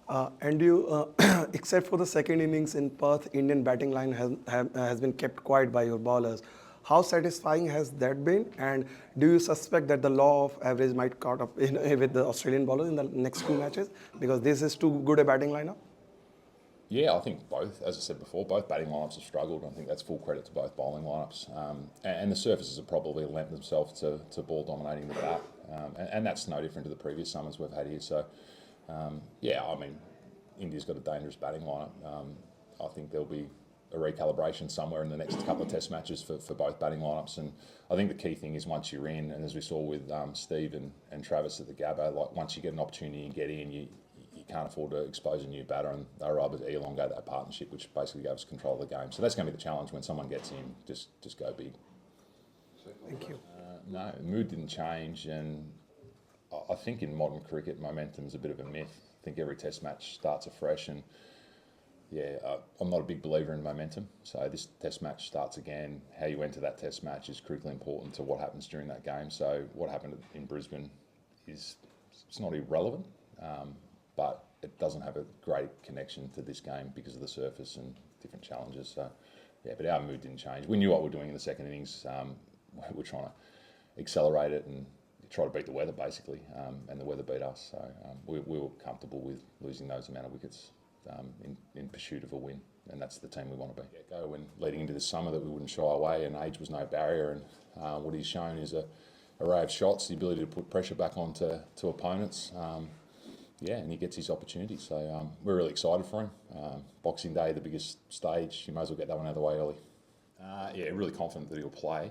And you, except for the second innings in Perth, Indian batting line has been kept quiet by your bowlers. How satisfying has that been? And do you suspect that the law of average might caught up with the Australian bowlers in the next two matches because this is too good a batting lineup? Yeah, I think both. As I said before, both batting lineups have struggled. I think that's full credit to both bowling lineups. And the surfaces have probably lent themselves to ball dominating the bat. And that's no different to the previous summers we've had here. So, yeah, I mean, India's got a dangerous batting lineup. I think there'll be a recalibration somewhere in the next couple of test matches for both batting lineups. And I think the key thing is once you're in, and as we saw with Steve and Travis at the Gabba, like once you get an opportunity and get in, you can't afford to expose a new batter, and they were able to elongate that partnership, which basically gave us control of the game. So that's going to be the challenge when someone gets in, just go big. Thank you. No, the mood didn't change, and I think in modern cricket, momentum's a bit of a myth. I think every test match starts afresh, and yeah, I'm not a big believer in momentum. So this test match starts again. How you enter that test match is critically important to what happens during that game. So what happened in Brisbane it's not irrelevant, but it doesn't have a great connection to this game because of the surface and different challenges. So yeah, but our mood didn't change. We knew what we were doing in the second innings. We're trying to accelerate it and try to beat the weather basically, and the weather beat us. So we were comfortable with losing those amount of wickets in pursuit of a win, and that's the team we want to be. Go when leading into this summer that we wouldn't shy away, and age was no barrier. And what he's shown is a array of shots, the ability to put pressure back onto opponents. Yeah, and he gets his opportunity. So we're really excited for him. Boxing Day, the biggest stage. You might as well get that one out of the way early. Yeah, really confident that he'll play.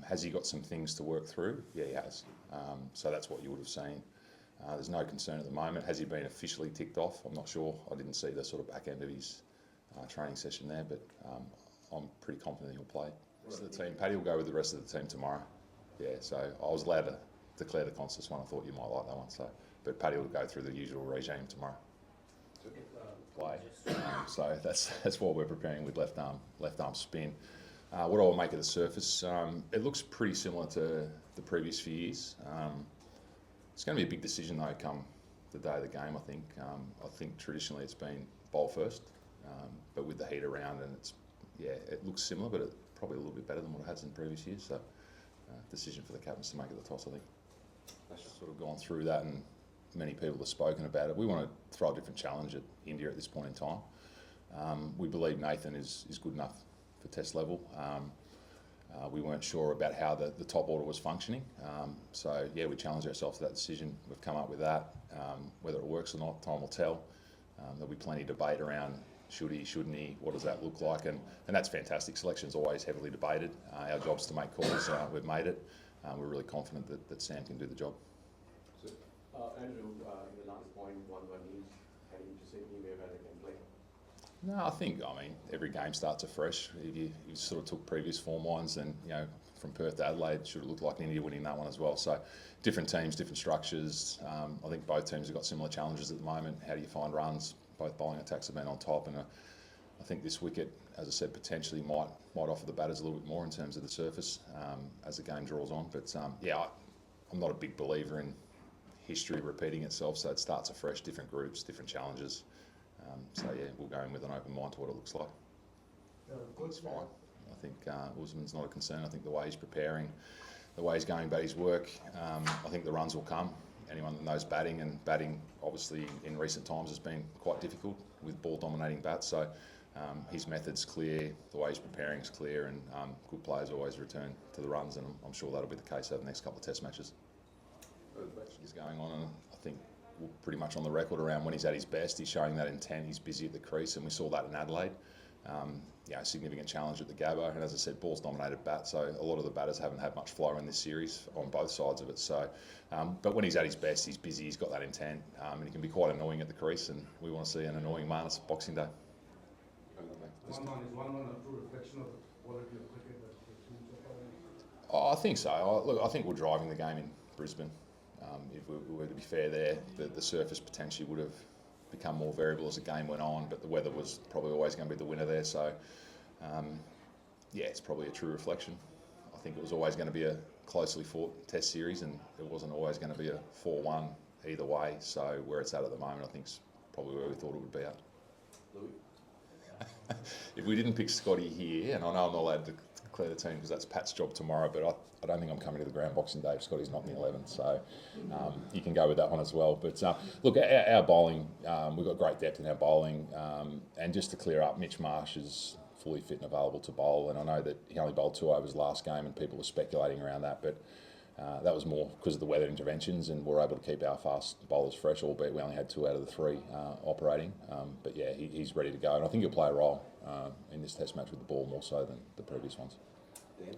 Has he got some things to work through? Yeah, he has. So that's what you would have seen. There's no concern at the moment. Has he been officially ticked off? I'm not sure. I didn't see the sort of back end of his training session there, but I'm pretty confident he'll play. The rest of the team, Paddy will go with the rest of the team tomorrow. Yeah, so I was allowed to declare the Consus one. I thought you might like that one. So, but Paddy will go through the usual regime tomorrow. Play. So that's what we're preparing with left arm spin. What I will make of the surface, it looks pretty similar to the previous few years. It's going to be a big decision though come the day of the game. I think traditionally it's been bowl first, but with the heat around and it looks similar, but it's probably a little bit better than what it has in previous years. So decision for the captains to make it the toss. I think that's sort of gone through that, and many people have spoken about it. We want to throw a different challenge at India at this point in time. We believe Nathan is good enough for test level. We weren't sure about how the top order was functioning. So yeah, we challenged ourselves to that decision. We've come up with that. Whether it works or not, time will tell. There'll be plenty of debate around should he, shouldn't he, what does that look like? And that's fantastic. Selection's always heavily debated. Our job's to make calls. We've made it. We're really confident that Sam can do the job. So, Andrew, in the last point, 1-1 is heading to Sydney where they can play. No, I mean, every game starts afresh. If you sort of took previous form lines, and from Perth to Adelaide, should have looked like India winning that one as well. So, different teams, different structures. I think both teams have got similar challenges at the moment. How do you find runs? Both bowling attacks have been on top, and I think this wicket, as I said, potentially might offer the batters a little bit more in terms of the surface as the game draws on. But I'm not a big believer in history repeating itself. So it starts afresh, different groups, different challenges. So yeah, we'll go in with an open mind to what it looks like. It's fine. I think Usman's not a concern. I think the way he's preparing, the way he's going about his work, I think the runs will come. Anyone that knows batting, and batting obviously in recent times has been quite difficult with ball dominating bats. So his method's clear, the way he's preparing is clear, and good players always return to the runs, and I'm sure that'll be the case over the next couple of test matches. Is going on, and I think we're pretty much on the record around when he's at his best. He's showing that intent. He's busy at the crease, and we saw that in Adelaide. Significant challenge at the Gabba, and as I said, ball's dominated bat, so a lot of the batters haven't had much flow in this series on both sides of it. So, but when he's at his best, he's busy, he's got that intent, and he can be quite annoying at the crease, and we want to see an annoying Marnus Boxing Day. 1-1 is 1-1 a true reflection of the quality of cricket that the teams are playing? I think so. I think we're driving the game in Brisbane. If we were to be fair there, the surface potentially would have become more variable as the game went on, but the weather was probably always going to be the winner there. So, it's probably a true reflection. I think it was always going to be a closely fought test series, and it wasn't always going to be a 4-1 either way. So where it's at the moment, I think is probably where we thought it would be at. Louis? If we didn't pick Scotty here, and I know I'm not allowed to declare the team because that's Pat's job tomorrow, but I don't think I'm coming to the ground Boxing Day if Scotty's not in the 11, so you can go with that one as well. But look, our bowling, we've got great depth in our bowling, and just to clear up, Mitch Marsh is fully fit and available to bowl, and I know that he only bowled 2 overs last game and people were speculating around that, but that was more because of the weather interventions, and we're able to keep our fast bowlers fresh, albeit we only had 2 out of the 3 operating. But yeah, he's ready to go, and I think he'll play a role in this Test match with the ball more so than the previous ones. Dan?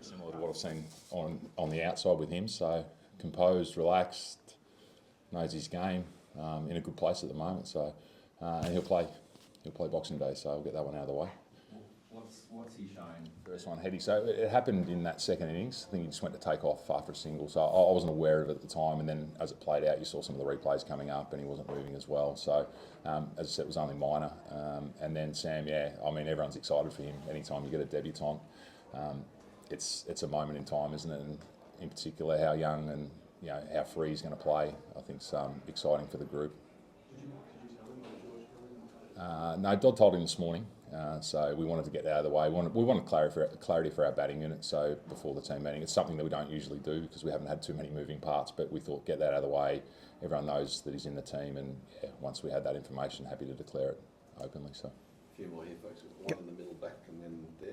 Similar to what I've seen on the outside with him, so composed, relaxed, knows his game, in a good place at the moment. So and he'll play Boxing Day, so I'll get that one out of the way. What's he showing? First one, heady. So it happened in that second innings. I think he just went to take off after a single. So I wasn't aware of it at the time. And then as it played out, you saw some of the replays coming up and he wasn't moving as well. So as I said, it was only minor. And then Sam, yeah, I mean, everyone's excited for him. Anytime you get a debutant, it's a moment in time, isn't it? And in particular, how young and how free he's going to play, I think is exciting for the group. No, Dodd told him this morning. So we wanted to get that out of the way. We wanted clarity for our batting unit. So before the team meeting, it's something that we don't usually do because we haven't had too many moving parts. But we thought get that out of the way. Everyone knows that he's in the team, and yeah, once we had that information, happy to declare it openly. So A few more here, folks. One in the middle back, and then there.